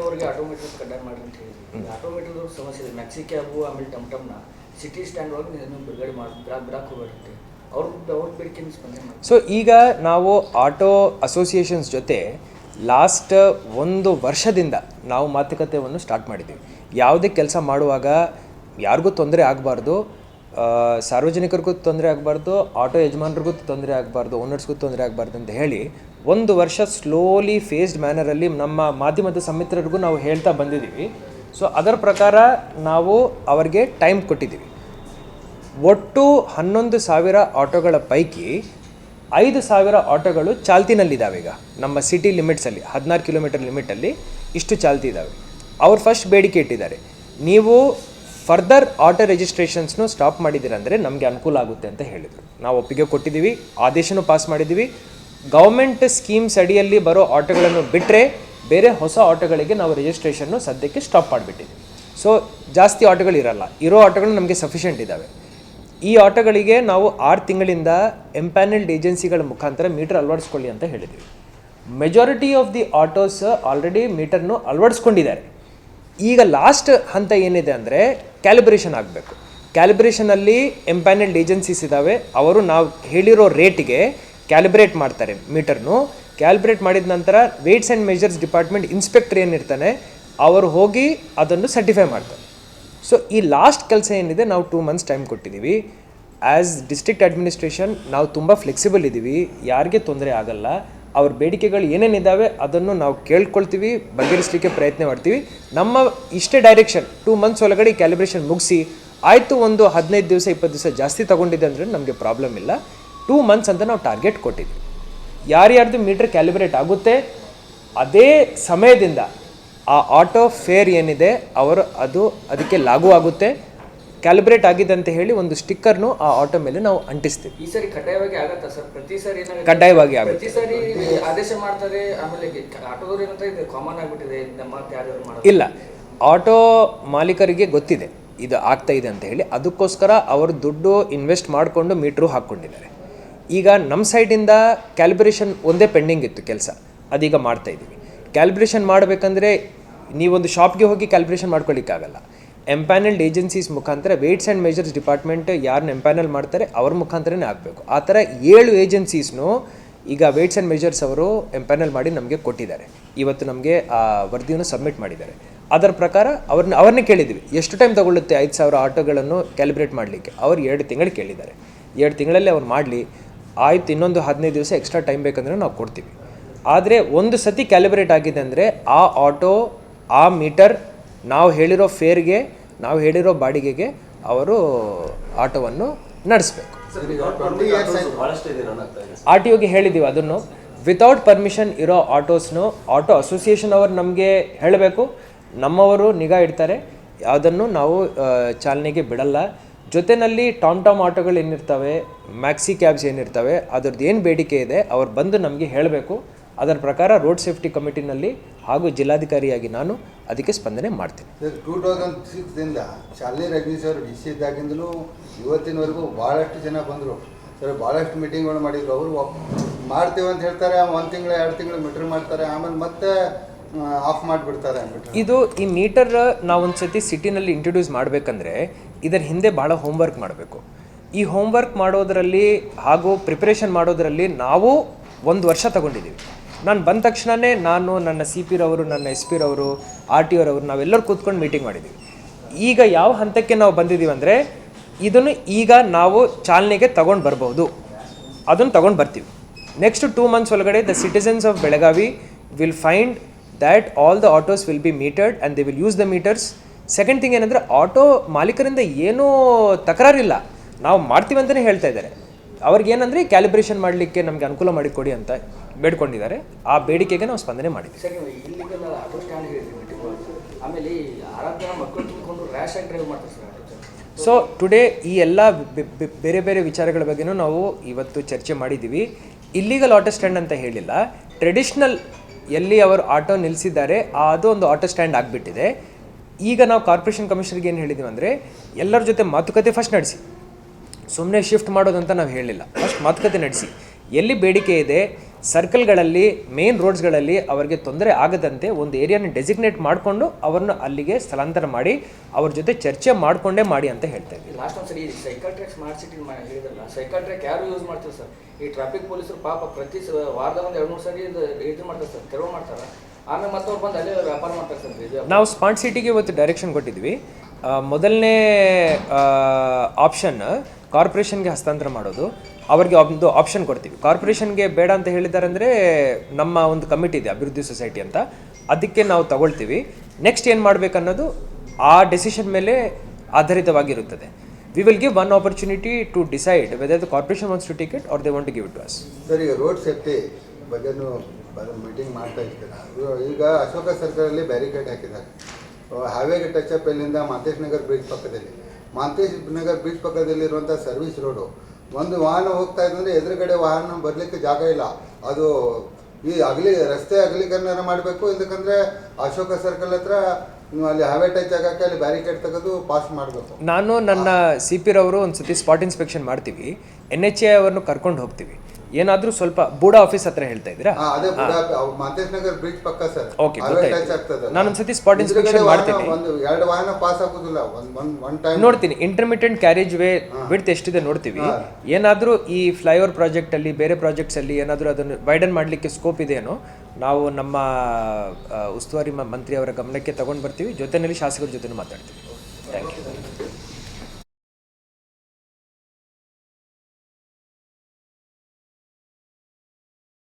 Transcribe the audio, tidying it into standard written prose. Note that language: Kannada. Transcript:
ವರ್ಷದವರೆಗೆ ಆಟೋಮೀಟರ್ ಕಡ್ಡಾಯ ಮಾಡಿ ಅಂತ ಹೇಳಿದ್ವಿ. ಆಟೋಮೀಟರ್ ಸಮಸ್ಯೆ ಇದೆ. ಮ್ಯಾಕ್ಸಿ ಕ್ಯಾಬು ಆಮೇಲೆ ಟಮ್ಟಮ್ನ ಸಿಟಿ ಸ್ಟ್ಯಾಂಡ್ ಒಳಗೆ ನೀವು ಬಿಡುಗಡೆ ಮಾಡಿ ಬಿಡಕ್ಕೆ ಹೋಗ್ಬೇಡಿ ಅವ್ರ ಬೇಡಿಕೆ ಸ್ಪಂದನೆ ಮಾಡಿ. ಸೊ ಈಗ ನಾವು ಆಟೋ ಅಸೋಸಿಯೇಷನ್ಸ್ ಜೊತೆ ಲಾಸ್ಟ್ 1 ವರ್ಷದಿಂದ ನಾವು ಮಾತುಕತೆಯನ್ನು ಸ್ಟಾರ್ಟ್ ಮಾಡಿದ್ದೀವಿ. ಯಾವುದೇ ಕೆಲಸ ಮಾಡುವಾಗ ಯಾರಿಗೂ ತೊಂದರೆ ಆಗಬಾರ್ದು, ಸಾರ್ವಜನಿಕರಿಗೂ ತೊಂದರೆ ಆಗಬಾರ್ದು, ಆಟೋ ಯಜಮಾನರಿಗೂ ತೊಂದರೆ ಆಗಬಾರ್ದು, ಓನರ್ಸ್ಗೂ ತೊಂದರೆ ಆಗಬಾರ್ದು ಅಂತ ಹೇಳಿ 1 ವರ್ಷ ಸ್ಲೋಲಿ ಫೇಸ್ಡ್ ಮ್ಯಾನರಲ್ಲಿ ನಮ್ಮ ಮಾಧ್ಯಮದ ಸಮಿತ್ರರಿಗೂ ನಾವು ಹೇಳ್ತಾ ಬಂದಿದ್ದೀವಿ. ಸೊ ಅದರ ಪ್ರಕಾರ ನಾವು ಅವರಿಗೆ ಟೈಮ್ ಕೊಟ್ಟಿದ್ದೀವಿ. ಒಟ್ಟು 11,000 ಆಟೋಗಳ ಪೈಕಿ 5,000 ಆಟೋಗಳು ಚಾಲ್ತಿನಲ್ಲಿದ್ದಾವೆ. ಈಗ ನಮ್ಮ ಸಿಟಿ ಲಿಮಿಟ್ಸಲ್ಲಿ 16 ಕಿಲೋಮೀಟರ್ ಲಿಮಿಟಲ್ಲಿ ಇಷ್ಟು ಚಾಲ್ತಿ ಇದ್ದಾವೆ. ಅವ್ರು ಫಸ್ಟ್ ಬೇಡಿಕೆ ಇಟ್ಟಿದ್ದಾರೆ, ನೀವು ಫರ್ದರ್ ಆಟೋ ರಿಜಿಸ್ಟ್ರೇಷನ್ಸ್ನು ಸ್ಟಾಪ್ ಮಾಡಿದ್ದೀರಂದರೆ ನಮಗೆ ಅನುಕೂಲ ಆಗುತ್ತೆ ಅಂತ ಹೇಳಿದರು. ನಾವು ಒಪ್ಪಿಗೆ ಕೊಟ್ಟಿದ್ದೀವಿ, ಆದೇಶನೂ ಪಾಸ್ ಮಾಡಿದ್ದೀವಿ. ಗೌರ್ಮೆಂಟ್ ಸ್ಕೀಮ್ಸ್ ಅಡಿಯಲ್ಲಿ ಬರೋ ಆಟೋಗಳನ್ನು ಬಿಟ್ಟರೆ ಬೇರೆ ಹೊಸ ಆಟೋಗಳಿಗೆ ನಾವು ರಿಜಿಸ್ಟ್ರೇಷನ್ನು ಸದ್ಯಕ್ಕೆ ಸ್ಟಾಪ್ ಮಾಡಿಬಿಟ್ಟಿದ್ದೀವಿ. ಸೊ ಜಾಸ್ತಿ ಆಟೋಗಳಿರಲ್ಲ, ಇರೋ ಆಟೋಗಳು ನಮಗೆ ಸಫಿಷಿಯೆಂಟ್ ಇದ್ದಾವೆ. ಈ ಆಟೋಗಳಿಗೆ ನಾವು 6 ತಿಂಗಳಿಂದ ಎಂಪ್ಯಾನಲ್ಡ್ ಏಜೆನ್ಸಿಗಳ ಮುಖಾಂತರ ಮೀಟರ್ ಅಳವಡಿಸ್ಕೊಳ್ಳಿ ಅಂತ ಹೇಳಿದ್ದೀವಿ. Majority of the autos already ಮೀಟರ್ನು ಅಳವಡಿಸ್ಕೊಂಡಿದ್ದಾರೆ. ಈಗ ಲಾಸ್ಟ್ ಹಂತ ಏನಿದೆ ಅಂದರೆ ಕ್ಯಾಲಿಬ್ರೇಷನ್ ಆಗಬೇಕು. ಕ್ಯಾಲಿಬ್ರೇಷನಲ್ಲಿ ಎಂಪ್ಯಾನಲ್ಡ್ ಏಜೆನ್ಸೀಸ್ ಇದ್ದಾವೆ, ಅವರು ನಾವು ಹೇಳಿರೋ ರೇಟಿಗೆ ಕ್ಯಾಲಿಬ್ರೇಟ್ ಮಾಡ್ತಾರೆ ಮೀಟರ್ನು. ಕ್ಯಾಲಿಬ್ರೇಟ್ ಮಾಡಿದ ನಂತರ weights and measures department inspector ಏನಿರ್ತಾನೆ ಅವರು ಹೋಗಿ ಅದನ್ನು ಸರ್ಟಿಫೈ ಮಾಡ್ತಾರೆ. ಸೊ ಈ ಲಾಸ್ಟ್ ಕೆಲಸ ಏನಿದೆ ನಾವು 2 ಮಂತ್ಸ್ ಟೈಮ್ ಕೊಟ್ಟಿದ್ದೀವಿ. ಆ್ಯಸ್ ಡಿಸ್ಟ್ರಿಕ್ಟ್ ಅಡ್ಮಿನಿಸ್ಟ್ರೇಷನ್ ನಾವು ತುಂಬ ಫ್ಲೆಕ್ಸಿಬಲ್ ಇದ್ದೀವಿ, ಯಾರಿಗೆ ತೊಂದರೆ ಆಗಲ್ಲ. ಅವ್ರ ಬೇಡಿಕೆಗಳು ಏನೇನಿದ್ದಾವೆ ಅದನ್ನು ನಾವು ಕೇಳ್ಕೊಳ್ತೀವಿ, ಬಗೆಹರಿಸಲಿಕ್ಕೆ ಪ್ರಯತ್ನ ಮಾಡ್ತೀವಿ. ನಮ್ಮ ಇಷ್ಟೇ ಡೈರೆಕ್ಷನ್ 2 ಮಂತ್ಸ್ ಒಳಗಡೆ ಕ್ಯಾಲಿಬ್ರೇಷನ್ ಮುಗಿಸಿ ಆಯಿತು. ಒಂದು 15 ದಿವಸ 20 ದಿವಸ ಜಾಸ್ತಿ ತೊಗೊಂಡಿದೆ ಅಂದರೆ ನಮಗೆ ಪ್ರಾಬ್ಲಮ್ ಇಲ್ಲ. 2 ಮಂತ್ಸ್ ಅಂತ ನಾವು ಟಾರ್ಗೆಟ್ ಕೊಟ್ಟಿದ್ವಿ. ಯಾರ್ಯಾರ್ದು ಮೀಟರ್ ಕ್ಯಾಲಿಬ್ರೇಟ್ ಆಗುತ್ತೆ ಅದೇ ಸಮಯದಿಂದ ಆ ಆಟೋ ಫೇರ್ ಏನಿದೆ ಅವರು ಅದಕ್ಕೆ ಲಾಗೂ ಆಗುತ್ತೆ. ಕ್ಯಾಲಿಬ್ರೇಟ್ ಆಗಿದೆ ಅಂತ ಹೇಳಿ ಒಂದು ಸ್ಟಿಕ್ಕರ್ನು ಆ ಆಟೋ ಮೇಲೆ ನಾವು ಅಂಟಿಸ್ತೀವಿ. ಈ ಸರಿ ಕಡ್ಡಾಯವಾಗಿ ಆಗುತ್ತಾ ಸರ್? ಪ್ರತಿ ಸರಿ ಕಡ್ಡಾಯವಾಗಿ ಆಗುತ್ತೆ. ಪ್ರತಿ ಸರಿ ಆದೇಶ ಮಾಡ್ತಾರೆ, ಆಮೇಲೆ ಆಟೋದವ್ರು ಏನಂತ ಇದು ಕಾಮನ್ ಆಗಿಬಿಟ್ಟಿದೆ, ಮತ್ತೆ ಯಾರು ಮಾಡೋದು ಇಲ್ಲ. ಆಟೋ ಮಾಲೀಕರಿಗೆ ಗೊತ್ತಿದೆ ಇದು ಆಗ್ತಾ ಇದೆ ಅಂತ ಹೇಳಿ, ಅದಕ್ಕೋಸ್ಕರ ಅವರು ದುಡ್ಡು ಇನ್ವೆಸ್ಟ್ ಮಾಡಿಕೊಂಡು ಮೀಟ್ರು ಹಾಕ್ಕೊಂಡಿದ್ದಾರೆ. ಈಗ ನಮ್ಮ ಸೈಡಿಂದ ಕ್ಯಾಲಿಬ್ರೇಷನ್ ಒಂದೇ ಪೆಂಡಿಂಗ್ ಇತ್ತು ಕೆಲಸ, ಅದೀಗ ಮಾಡ್ತಾಯಿದ್ದೀವಿ. ಕ್ಯಾಲಿಬ್ರೇಷನ್ ಮಾಡಬೇಕಂದ್ರೆ ನೀವೊಂದು ಶಾಪ್ಗೆ ಹೋಗಿ ಕ್ಯಾಲಿಬ್ರೇಷನ್ ಮಾಡ್ಕೊಳ್ಳಿಕ್ಕಾಗಲ್ಲ. ಎಂಪ್ಯಾನಲ್ಡ್ ಏಜೆನ್ಸೀಸ್ ಮುಖಾಂತರ ವೇಟ್ಸ್ ಆ್ಯಂಡ್ ಮೆಜರ್ಸ್ ಡಿಪಾರ್ಟ್ಮೆಂಟ್ ಯಾರನ್ನ ಎಂಪ್ಯಾನಲ್ ಮಾಡ್ತಾರೆ ಅವ್ರ ಮುಖಾಂತರನೇ ಆಗಬೇಕು. ಆ ಥರ 7 ಏಜೆನ್ಸೀಸ್ನು ಈಗ ವೇಟ್ಸ್ ಆ್ಯಂಡ್ ಮೆಜರ್ಸ್ ಅವರು ಎಂಪ್ಯಾನಲ್ ಮಾಡಿ ನಮಗೆ ಕೊಟ್ಟಿದ್ದಾರೆ. ಇವತ್ತು ನಮಗೆ ಆ ವರದಿಯನ್ನು ಸಬ್ಮಿಟ್ ಮಾಡಿದ್ದಾರೆ. ಅದರ ಪ್ರಕಾರ ಅವ್ರನ್ನೇ ಕೇಳಿದ್ವಿ, ಎಷ್ಟು ಟೈಮ್ ತೊಗೊಳ್ಳುತ್ತೆ 5,000 ಆಟೋಗಳನ್ನು ಕ್ಯಾಲಿಬ್ರೇಟ್ ಮಾಡಲಿಕ್ಕೆ. ಅವ್ರು 2 ತಿಂಗಳು ಕೇಳಿದ್ದಾರೆ. 2 ತಿಂಗಳಲ್ಲಿ ಅವ್ರು ಮಾಡಲಿ, ಆಯ್ತು ಇನ್ನೊಂದು 15 ದಿವಸ ಎಕ್ಸ್ಟ್ರಾ ಟೈಮ್ ಬೇಕಂದರೆ ನಾವು ಕೊಡ್ತೀವಿ. ಆದರೆ ಒಂದು ಸತಿ ಕ್ಯಾಲಿಬ್ರೇಟ್ ಆಗಿದೆ ಅಂದರೆ ಆ ಆಟೋ ಆ ಮೀಟರ್ ನಾವು ಹೇಳಿರೋ ಫೇರ್ಗೆ ನಾವು ಹೇಳಿರೋ ಬಾಡಿಗೆಗೆ ಅವರು ಆಟೋವನ್ನು ನಡೆಸಬೇಕು. ಆರ್ ಟಿ ಒಗೆ ಹೇಳಿದ್ದೀವಿ ಅದನ್ನು. ವಿತೌಟ್ ಪರ್ಮಿಷನ್ ಇರೋ ಆಟೋಸ್ನು ಆಟೋ ಅಸೋಸಿಯೇಷನ್ ಅವರು ನಮಗೆ ಹೇಳಬೇಕು, ನಮ್ಮವರು ನಿಗಾ ಇಡ್ತಾರೆ, ಅದನ್ನು ನಾವು ಚಾಲನೆಗೆ ಬಿಡಲ್ಲ. ಜೊತೆಯಲ್ಲಿ ಟಾಮ್ ಆಟೋಗಳು ಏನಿರ್ತವೆ, ಮ್ಯಾಕ್ಸಿ ಕ್ಯಾಬ್ಸ್ ಏನಿರ್ತವೆ, ಅದರದ್ದು ಏನು ಬೇಡಿಕೆ ಇದೆ ಅವ್ರು ಬಂದು ನಮಗೆ ಹೇಳಬೇಕು. ಅದರ ಪ್ರಕಾರ ರೋಡ್ ಸೇಫ್ಟಿ ಕಮಿಟಿನಲ್ಲಿ ಹಾಗೂ ಜಿಲ್ಲಾಧಿಕಾರಿಯಾಗಿ ನಾನು ಅದಕ್ಕೆ ಸ್ಪಂದನೆ ಮಾಡ್ತೀನಿ. 2006ದಿಂದ ಶಾಲಿನಿ ರಜನೀಶ್ ಅವರು ಡಿ ಸಿ ಇದ್ದಾಗಿಂದಲೂ ಇವತ್ತಿನವರೆಗೂ ಭಾಳಷ್ಟು ಜನ ಬಂದರು ಸರ್, ಭಾಳಷ್ಟು ಮೀಟಿಂಗ್ಗಳು ಮಾಡಿದ್ರು. ಅವರು ಮಾಡ್ತೀವಿ ಅಂತ ಹೇಳ್ತಾರೆ, 1 ತಿಂಗಳು 2 ತಿಂಗಳು ಮೀಟರ್ ಮಾಡ್ತಾರೆ, ಆಮೇಲೆ ಮತ್ತೆ ಆಫ್ ಮಾಡಿಬಿಡ್ತಾರೆ ಅಂದ್ಬಿಟ್ಟು. ಇದು ಈ ಮೀಟರ್ ನಾವೊಂದು ಸತಿ ಸಿಟಿನಲ್ಲಿ ಇಂಟ್ರೊಡ್ಯೂಸ್ ಮಾಡಬೇಕಂದ್ರೆ ಇದರ ಹಿಂದೆ ಭಾಳ ಹೋಮ್ವರ್ಕ್ ಮಾಡಬೇಕು. ಈ ಹೋಮ್ವರ್ಕ್ ಮಾಡೋದರಲ್ಲಿ ಹಾಗೂ ಪ್ರಿಪ್ರೇಷನ್ ಮಾಡೋದರಲ್ಲಿ ನಾವು 1 ವರ್ಷ ತಗೊಂಡಿದ್ದೀವಿ. ನಾನು ಬಂದ ತಕ್ಷಣವೇ ನಾನು ನನ್ನ ಸಿ ಪಿ ರವರು, ನನ್ನ ಎಸ್ ಪಿ ರವರು, ಆರ್ ಟಿ ಒರವರು ನಾವೆಲ್ಲರೂ ಕೂತ್ಕೊಂಡು ಮೀಟಿಂಗ್ ಮಾಡಿದ್ದೀವಿ. ಈಗ ಯಾವ ಹಂತಕ್ಕೆ ನಾವು ಬಂದಿದ್ದೀವಿ ಅಂದರೆ ಇದನ್ನು ಈಗ ನಾವು ಚಾಲನೆಗೆ ತಗೊಂಡು ಬರ್ಬೋದು, ಅದನ್ನು ತಗೊಂಡು ಬರ್ತೀವಿ. ನೆಕ್ಸ್ಟ್ 2 ಮಂತ್ಸ್ ಒಳಗಡೆ the citizens of Belagavi will find that all the autos will be metered and they will use the meters. Second thing ಏನಂದರೆ ಆಟೋ ಮಾಲೀಕರಿಂದ ಏನೂ ತಕರಾರಿಲ್ಲ, ನಾವು ಮಾಡ್ತೀವಿ ಅಂತಲೇ ಹೇಳ್ತಾ ಇದ್ದಾರೆ. ಅವ್ರಿಗೇನಂದರೆ ಕ್ಯಾಲಿಬ್ರೇಷನ್ ಮಾಡಲಿಕ್ಕೆ ನಮಗೆ ಅನುಕೂಲ ಮಾಡಿಕೊಡಿ ಅಂತ ಬೇಡ್ಕೊಂಡಿದ್ದಾರೆ. ಆ ಬೇಡಿಕೆಗೆ ನಾವು ಸ್ಪಂದನೆ ಮಾಡಿದ್ದೀವಿ. ಸರ್, ನೀವು ಇಲ್ಲಿಗೆಲ್ಲ ಆಟೋ ಸ್ಟ್ಯಾಂಡ್ ಹೇಳಿದ್ರಿ, ಆಮೇಲೆ 6 ಜನ ಮಕ್ಕಳು ತುಂಬಿಕೊಂಡು ರ್ಯಾಶ್ ಆಗಿ ಡ್ರೈವ್ ಮಾಡ್ತಾರೆ ಸರ್ ಆಟೋ. ಸೊ ಟುಡೇ ಈ ಎಲ್ಲ ಬೇರೆ ಬೇರೆ ವಿಚಾರಗಳ ಬಗ್ಗೆನೂ ನಾವು ಇವತ್ತು ಚರ್ಚೆ ಮಾಡಿದ್ದೀವಿ. ಇಲ್ಲಿಗಲ್ ಆಟೋ ಸ್ಟ್ಯಾಂಡ್ ಅಂತ ಹೇಳಿಲ್ಲ, ಟ್ರೆಡಿಷ್ನಲ್ ಎಲ್ಲಿ ಅವರು ಆಟೋ ನಿಲ್ಲಿಸಿದ್ದಾರೆ ಅದು ಒಂದು ಆಟೋ ಸ್ಟ್ಯಾಂಡ್ ಆಗಿಬಿಟ್ಟಿದೆ. ಈಗ ನಾವು ಕಾರ್ಪೊರೇಷನ್ ಕಮಿಷನರ್ಗೆ ಏನು ಹೇಳಿದ್ದೀವಿ ಅಂದರೆ ಎಲ್ಲರ ಜೊತೆ ಮಾತುಕತೆ ಫಸ್ಟ್ ನಡೆಸಿ, ಸುಮ್ಮನೆ ಶಿಫ್ಟ್ ಮಾಡೋದಂತ ನಾವು ಹೇಳಿಲ್ಲ. ಫಸ್ಟ್ ಮಾತುಕತೆ ನಡೆಸಿ ಎಲ್ಲಿ ಬೇಡಿಕೆ ಇದೆ ಸರ್ಕಲ್ಗಳಲ್ಲಿ ಮೇನ್ ರೋಡ್ಸ್ಗಳಲ್ಲಿ ಅವರಿಗೆ ತೊಂದರೆ ಆಗದಂತೆ ಒಂದು ಏರಿಯಾನ ಡೆಸಿಗ್ನೇಟ್ ಮಾಡಿಕೊಂಡು ಅವ್ರನ್ನ ಅಲ್ಲಿಗೆ ಸ್ಥಳಾಂತರ ಮಾಡಿ ಅವ್ರ ಜೊತೆ ಚರ್ಚೆ ಮಾಡಿಕೊಂಡೇ ಮಾಡಿ ಅಂತ ಹೇಳ್ತಾ ಇದ್ದೀವಿ. ಲಾಸ್ಟ್ ಒಂದು ಸರಿ ಸೈಕಲ್ ಟ್ರ್ಯಾಕ್ ಸ್ಮಾರ್ಟ್ ಸಿಟಿ ಹೇಳಿದ್ರಲ್ಲ, ಸೈಕಲ್ ಟ್ರ್ಯಾಕ್ ಯಾರು ಯೂಸ್ ಮಾಡ್ತಾರೆ ಸರ್? ಈ ಟ್ರಾಫಿಕ್ ಪೊಲೀಸರು ಪಾಪ ಪ್ರತಿ ವಾರದ ಒಂದು 2-3 ಸರಿ ಇದು ಮಾಡ್ತಾರೆ ಸರ್, ತೆರವು ಮಾಡ್ತಾರೆ. ಆಮೇಲೆ ಮತ್ತೆ ಅವ್ರು ಬಂದು ಅಲ್ಲೇ ವ್ಯಾಪಾರ ಮಾಡ್ತಾರೆ ಸರ್. ನಾವು ಸ್ಮಾರ್ಟ್ ಸಿಟಿಗೆ ಇವತ್ತು ಡೈರೆಕ್ಷನ್ ಕೊಟ್ಟಿದ್ವಿ. ಮೊದಲನೇ ಆಪ್ಷನ್ ಕಾರ್ಪೊರೇಷನ್ಗೆ ಹಸ್ತಾಂತರ ಮಾಡೋದು. ಅವ್ರಿಗೆ ಒಂದು ಆಪ್ಷನ್ ಕೊಡ್ತೀವಿ. ಕಾರ್ಪೊರೇಷನ್ಗೆ ಬೇಡ ಅಂತ ಹೇಳಿದ್ದಾರೆ ಅಂದರೆ ನಮ್ಮ ಒಂದು ಕಮಿಟಿ ಇದೆ, ಅಭಿವೃದ್ಧಿ ಸೊಸೈಟಿ ಅಂತ, ಅದಕ್ಕೆ ನಾವು ತಗೊಳ್ತೀವಿ. ನೆಕ್ಸ್ಟ್ ಏನು ಮಾಡಬೇಕನ್ನೋದು ಆ ಡೆಸಿಷನ್ ಮೇಲೆ ಆಧಾರಿತವಾಗಿರುತ್ತದೆ. We will give one opportunity to decide whether the corporation wants to take it or they want to give it to us. Sir, ಈಗ ರೋಡ್ ಸೇಫ್ಟಿ ಬಗ್ಗೆನೂ ಮೀಟಿಂಗ್ ಮಾಡ್ತಾ ಇರ್ತೀರಾ. ಈಗ ಅಶೋಕ ಸರ್ಕಲಲ್ಲಿ ಬ್ಯಾರಿಕೇಡ್ ಹಾಕಿದ್ದಾರೆ. ಹೈವೇಗೆ ಟಚ್ ಅಪ್ ಎಲ್ಲಿಂದ ಮಾಂತೇಶ್ ನಗರ್ ಬ್ರಿಡ್ಜ್ ಪಕ್ಕದಲ್ಲಿ, ಮಾಂತೇಶ್ ನಗರ್ ಬ್ರಿಡ್ಜ್ ಪಕ್ಕದಲ್ಲಿರುವಂಥ ಸರ್ವಿಸ್ ರೋಡು, ಒಂದು ವಾಹನ ಹೋಗ್ತಾ ಇದ್ದಂದರೆ ಎದುರುಗಡೆ ವಾಹನ ಬರಲಿಕ್ಕೆ ಜಾಗ ಇಲ್ಲ. ಅದು ಈ ರಸ್ತೆ ಅಗಲೀಕರಣ ಮಾಡಬೇಕು. ಇದಕ್ಕಂದರೆ ಅಶೋಕ ಸರ್ಕಲ್ ಹತ್ರ ಅಲ್ಲಿ ಹೈವೇ ಟಚ್ ಆಗಕ್ಕೆ ಅಲ್ಲಿ ಬ್ಯಾರಿಕೇಡ್ ತೆಗೆದು ಪಾಸ್ ಮಾಡಬೇಕು. ನಾನು ನನ್ನ ಸಿ ಪಿ ರವರು ಒಂದು ಸತಿ ಸ್ಪಾಟ್ ಇನ್ಸ್ಪೆಕ್ಷನ್ ಮಾಡ್ತೀವಿ. NHA ಅವರನ್ನು ಕರ್ಕೊಂಡು ಹೋಗ್ತೀವಿ. ಏನಾದರೂ ಸ್ವಲ್ಪ ಬೂಡಾ ಆಫೀಸ್ ಹತ್ರ ಹೇಳ್ತಾ ಇದ್ದೀರಾ? ಅದೇ ಮಾಂತೇಶ್ ನಗರ್ ಬ್ರಿಡ್ಜ್ ಪಕ್ಕ ಸರ್. ಓಕೆ, ಗೊತ್ತಾಯ್ತು. ನಾನು ಒಂದು ಸತಿ ಸ್ಪಾಟ್ ಇನ್ಸ್ಪೆಕ್ಷನ್ ಮಾಡ್ತೀನಿ. ಒಂದು 2 ವಾಹನ ಪಾಸ್ ಆಗೋದಿಲ್ಲ ಒನ್ ಟೈಮ್. ನೋಡ್ತೀನಿ ಇಂಟರ್ಮಿಟೆಂಟ್ ಕ್ಯಾರೇಜ್ ವೇ ವಿಡ್ತ್ ಎಷ್ಟಿದೆ ನೋಡ್ತೀವಿ. ಏನಾದರೂ ಈ ಫ್ಲೈಓವರ್ ಪ್ರಾಜೆಕ್ಟಲ್ಲಿ ಬೇರೆ ಪ್ರಾಜೆಕ್ಟ್ಸಲ್ಲಿ ಏನಾದರೂ ಅದನ್ನು ವೈಡನ್ ಮಾಡಲಿಕ್ಕೆ ಸ್ಕೋಪ್ ಇದೆಯೇನೋ ನಾವು ನಮ್ಮ ಉಸ್ತುವಾರಿ ಮಂತ್ರಿ ಅವರ ಗಮನಕ್ಕೆ ತಗೊಂಡು ಬರ್ತೀವಿ. ಜೊತೆಯಲ್ಲಿ ಶಾಸಕರ ಜೊತೆ ಮಾತಾಡ್ತೀವಿ. Thank you.